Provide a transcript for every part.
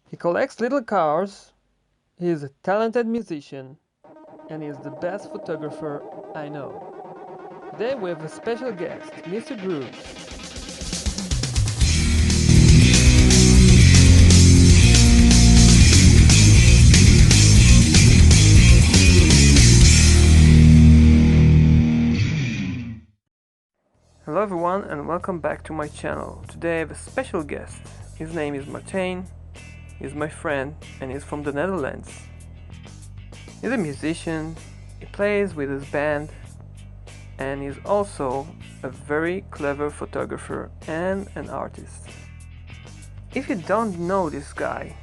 He collects little cars, he is a talented musician, and he is the best photographer I know. Today we have a special guest, Mr. Grooves. Hello everyone and welcome back to my channel. Today I have a special guest. His name is Martine, he's my friend and he's from the Netherlands. He's a musician, he plays with his band, and he's also a very clever photographer and an artist. If you don't know this guy,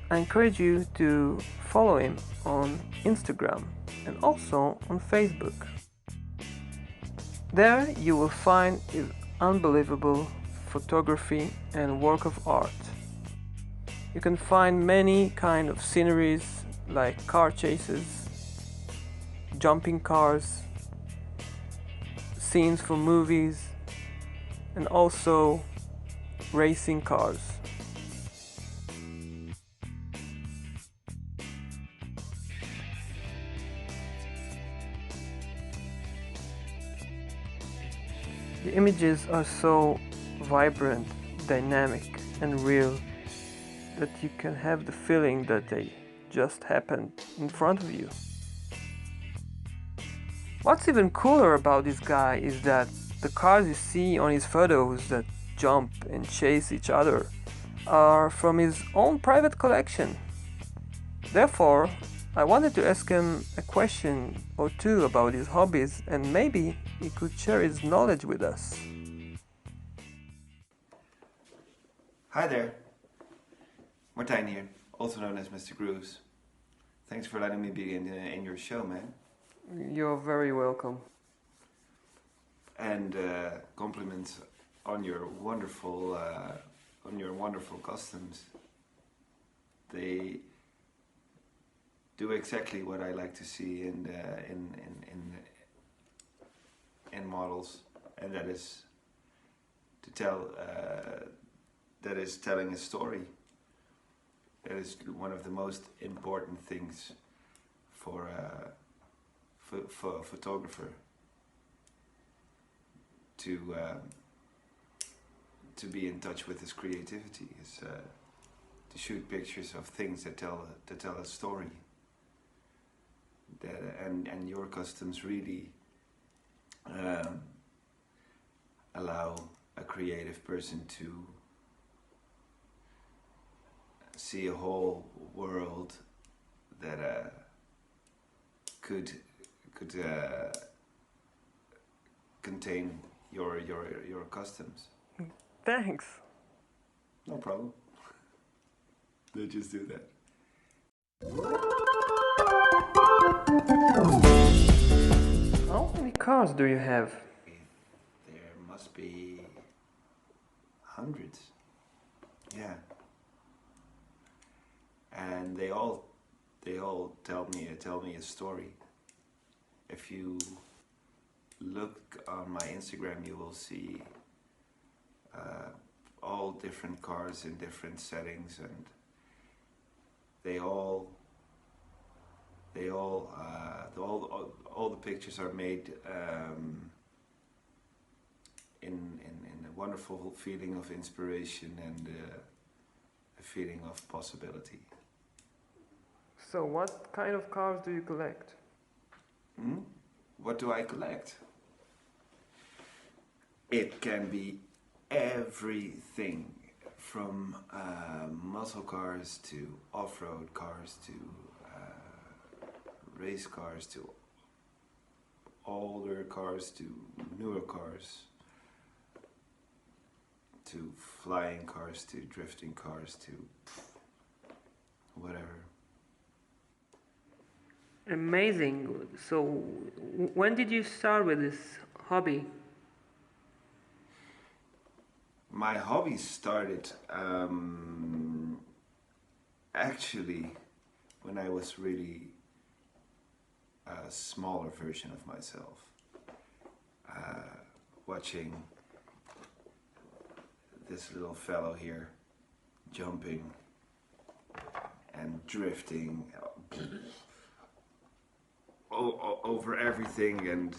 I encourage you to follow him on Instagram and also on Facebook. There you will find his unbelievable photography and work of art. You can find many kind of sceneries like car chases, jumping cars, scenes from movies, and also racing cars. The images are so vibrant, dynamic, and real that you can have the feeling that they just happened in front of you. What's even cooler about this guy is that the cars you see on his photos that jump and chase each other are from his own private collection. Therefore, I wanted to ask him a question or two about his hobbies and maybe he could share his knowledge with us. Hi there, Martine here, also known as Mr. Grooves. Thanks for letting me be in your show, man. You're very welcome. And compliments on your wonderful customs. They do exactly what I like to see in models, and that is to tell. That is telling a story. That is one of the most important things for a photographer to be in touch with his creativity, is to shoot pictures of things that tell a story. And your customs really allow a creative person to see a whole world that could contain your customs. Thanks. No problem. They just do that. How many cars do you have? There must be hundreds. Yeah. And they all tell me a story. If you look on my Instagram, you will see all different cars in different settings, and all the pictures are made in a wonderful feeling of inspiration and a feeling of possibility. So what kind of cars do you collect? What do I collect? It can be everything from muscle cars to off-road cars to race cars to older cars to newer cars to flying cars to drifting cars to whatever. Amazing. So when did you start with this hobby? My hobby started actually when I was really a smaller version of myself, watching this little fellow here jumping and drifting over everything, and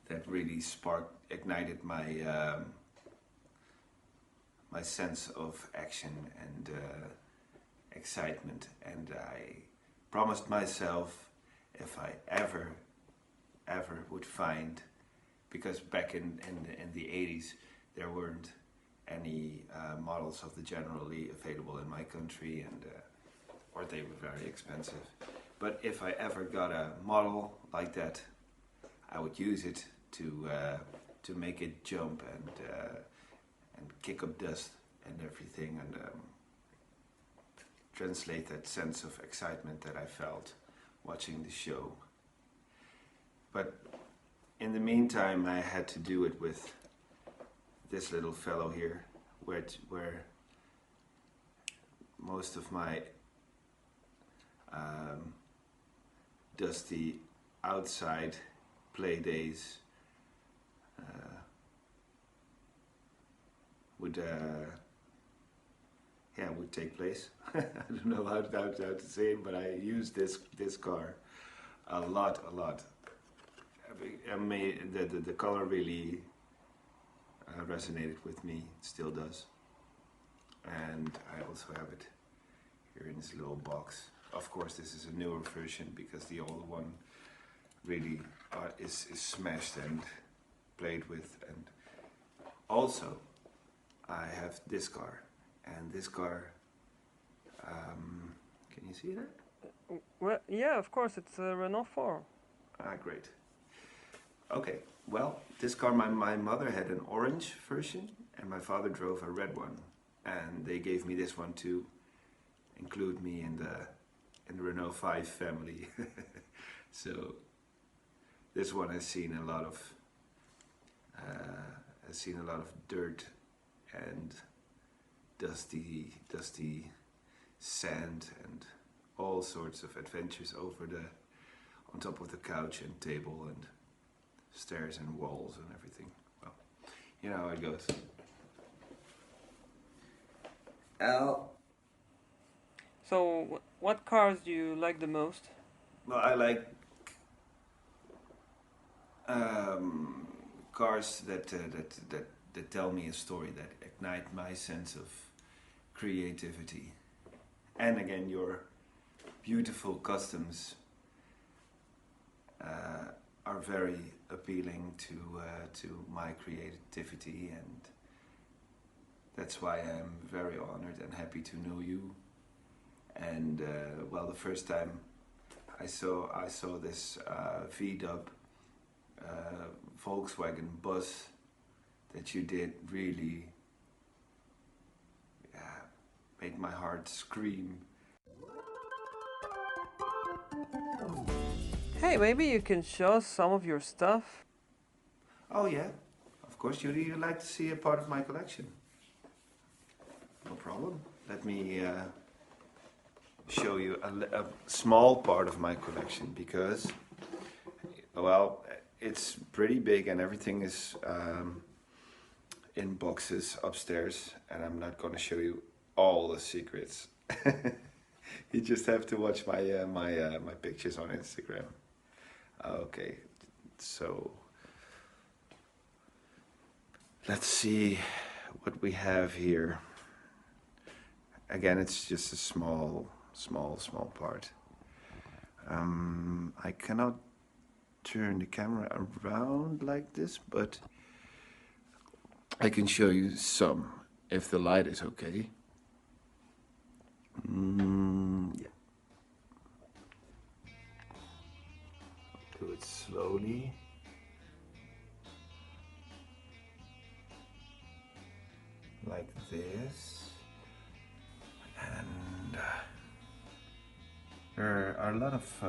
that really ignited my my sense of action and excitement. And I promised myself, if I ever would find, because back in the 80s there weren't any models of the General Lee available in my country, and or they were very expensive. But if I ever got a model like that, I would use it to make it jump and kick up dust and everything, and translate that sense of excitement that I felt watching the show. But in the meantime, I had to do it with this little fellow here, where most of my dusty outside play days would take place. I don't know how to say it, but I used this car a lot. I mean, the color really resonated with me. It still does. And I also have it here in this little box. Of course, this is a newer version because the old one really is smashed and played with. And also, I have this car, and this car. Can you see that? Well, yeah, of course, it's a Renault 4. Ah, great. Okay, well, this car, my mother had an orange version, and my father drove a red one, and they gave me this one to include me in the Renault 5 family. So this one has seen a lot of dirt and dusty sand and all sorts of adventures on top of the couch and table and stairs and walls and everything. Well, you know how it goes. Al. So, what cars do you like the most? Well, I like cars that tell me a story, that ignite my sense of creativity. And again, your beautiful customs are very appealing to my creativity, and that's why I'm very honored and happy to know you. And well, the first time I saw this V-dub Volkswagen bus that you did really made my heart scream. Hey, maybe you can show us some of your stuff? Oh yeah, of course. You'd like to see a part of my collection. No problem. Let me show you a small part of my collection, because, well, it's pretty big and everything is in boxes upstairs, and I'm not going to show you all the secrets. You just have to watch my my pictures on Instagram. Okay, so let's see what we have here. Again, it's just a small part. I cannot turn the camera around like this, but I can show you some if the light is okay. Yeah. Do it slowly. Like this. And there are a lot of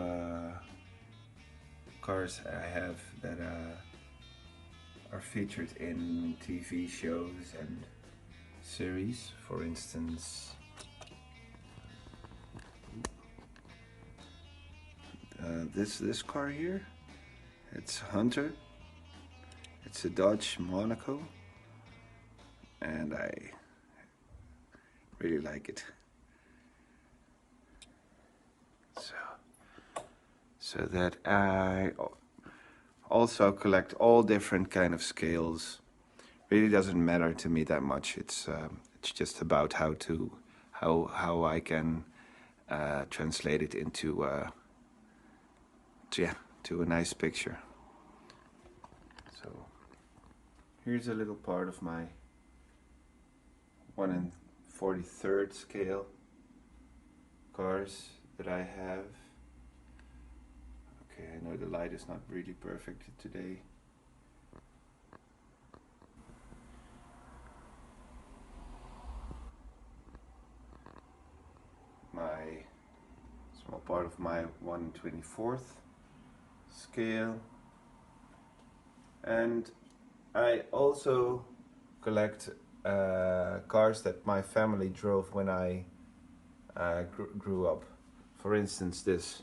cars I have that are featured in TV shows and series. For instance, this car here, it's Hunter. It's a Dodge Monaco, and I really like it. so that I also collect all different kind of scales. Really doesn't matter to me that much. It's just about how I can translate it into to a nice picture. So here's a little part of my 1/43 scale cars that I have. Okay, I know the light is not really perfect today. My small part of my 1/24 scale. And I also collect cars that my family drove when I grew up. For instance, this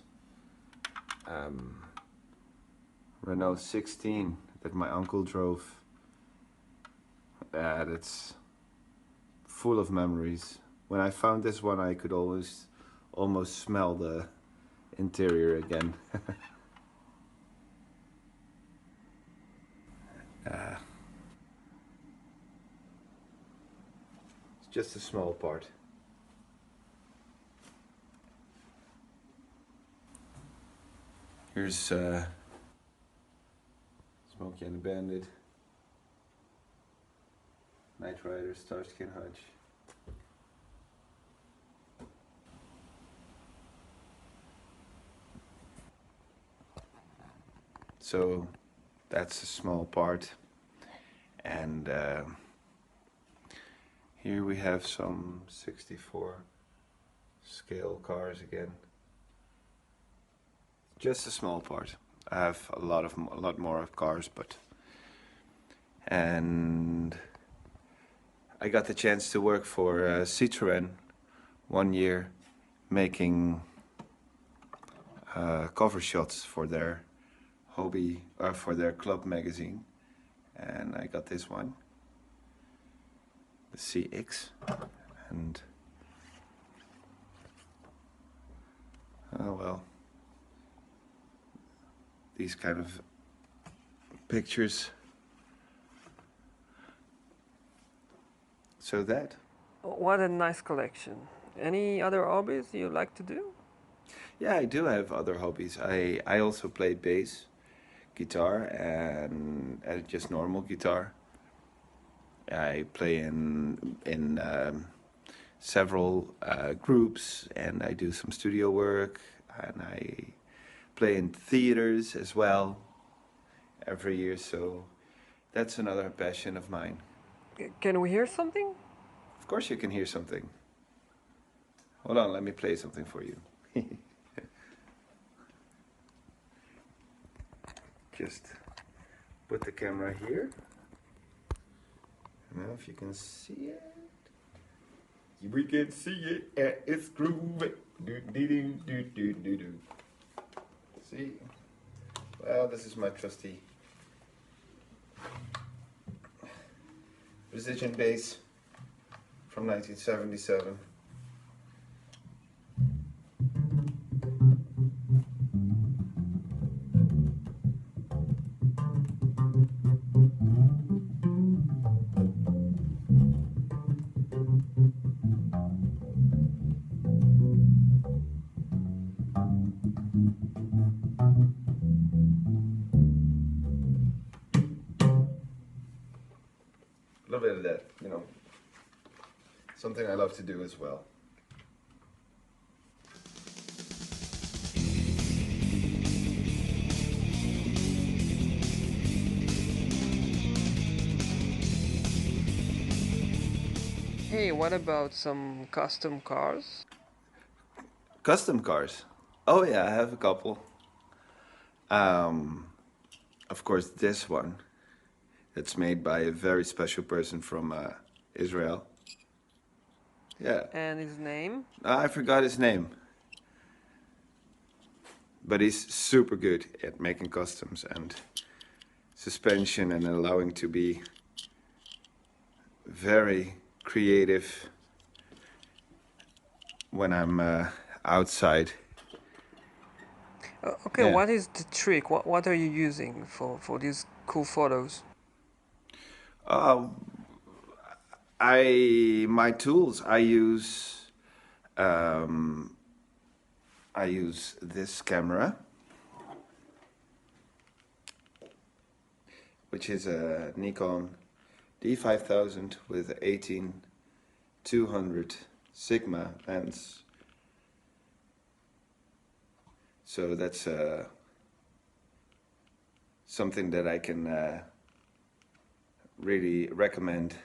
Renault 16 that my uncle drove. That's full of memories. When I found this one, I could almost smell the interior again. It's just a small part. Here's Smokey and the Bandit, Knight Rider, Starsky and Hutch. So that's a small part. And here we have some 64 scale cars again. Just a small part. I have a lot more of cars, and I got the chance to work for Citroën 1 year, making cover shots for their hobby or for their club magazine, and I got this one, the CX, and oh well, these kind of pictures. So that. What a nice collection. Any other hobbies you like to do? Yeah, I do have other hobbies. I also play bass, guitar, and just normal guitar. I play in several groups, and I do some studio work, and I play in theaters as well every year. So that's another passion of mine. Can we hear something? Of course, you can hear something. Hold on, let me play something for you. Just put the camera here. Now, if you can see it, we can see it, and it's groovy. Do do do do do do do. See? Well, this is my trusty precision bass from 1977. A little bit of that, you know, something I love to do as well. Hey, what about some custom cars? Custom cars. Oh yeah, I have a couple. Um, of course, this one. It's made by a very special person from Israel. Yeah. And his name? I forgot his name. But he's super good at making customs and suspension and allowing to be very creative when I'm outside. Okay, Yeah. what is the trick? What are you using for these cool photos? Uh, my tools. Um, I use this camera, which is a Nikon D5000 with 18-200 Sigma lens. So that's something that I can really recommend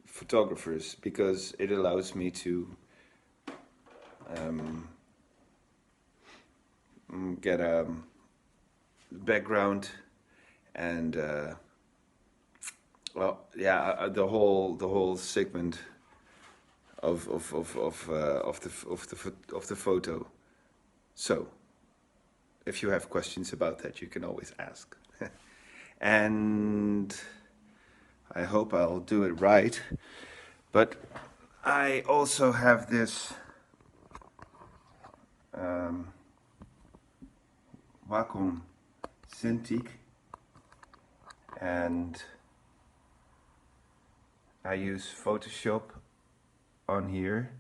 photographers, because it allows me to um, get a background and the whole segment of the photo. So, if you have questions about that, you can always ask. And I hope I'll do it right. But I also have this Wacom Cintiq, and I use Photoshop on here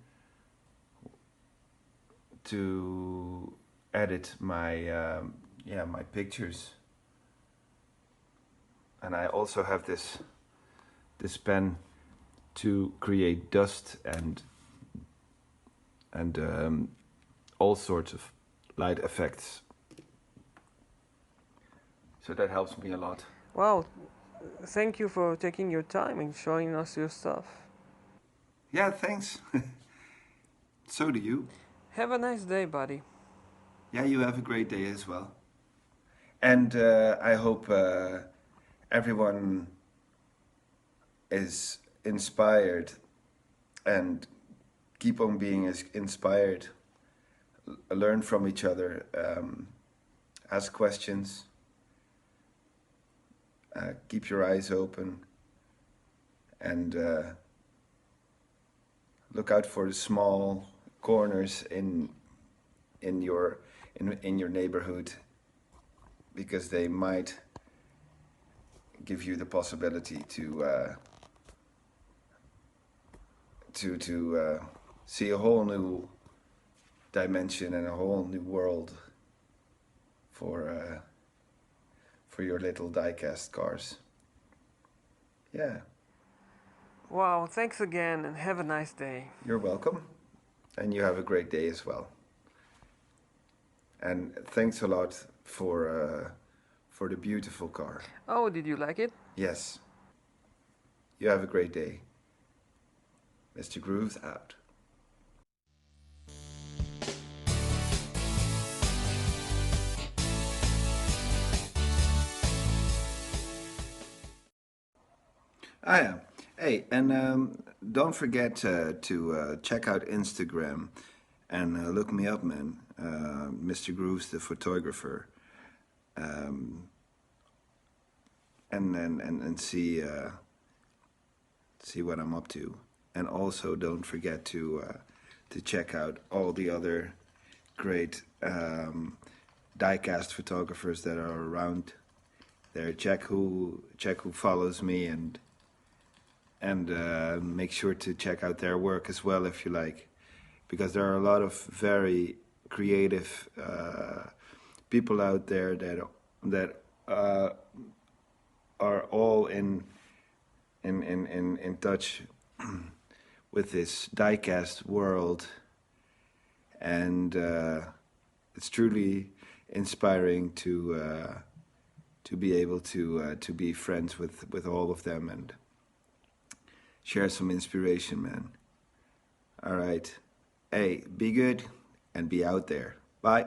to edit my pictures. And I also have this pen to create dust and all sorts of light effects. So that helps me a lot. Wow, thank you for taking your time and showing us your stuff. Yeah, thanks. So do you. Have a nice day, buddy. Yeah, you have a great day as well. And I hope everyone is inspired and keep on being inspired. Learn from each other. Ask questions. Keep your eyes open. And look out for the small corners in your in your neighborhood, because they might give you the possibility to see a whole new dimension and a whole new world for your little diecast cars. Yeah, Wow, thanks again and have a nice day. you're welcome, and you have a great day as well. And thanks a lot for the beautiful car. Oh, did you like it? Yes, you have a great day. Mr. Grooves out. Ah, yeah. Hey, and don't forget to check out Instagram and look me up, man. Mr. Grooves, the photographer, and see what I'm up to. And also, don't forget to check out all the other great diecast photographers that are around there. Check who follows me, and make sure to check out their work as well if you like, because there are a lot of very creative people out there that are all in touch with this diecast world, and it's truly inspiring to be able to be friends with all of them and share some inspiration, man. All right. Hey, be good and be out there. Bye.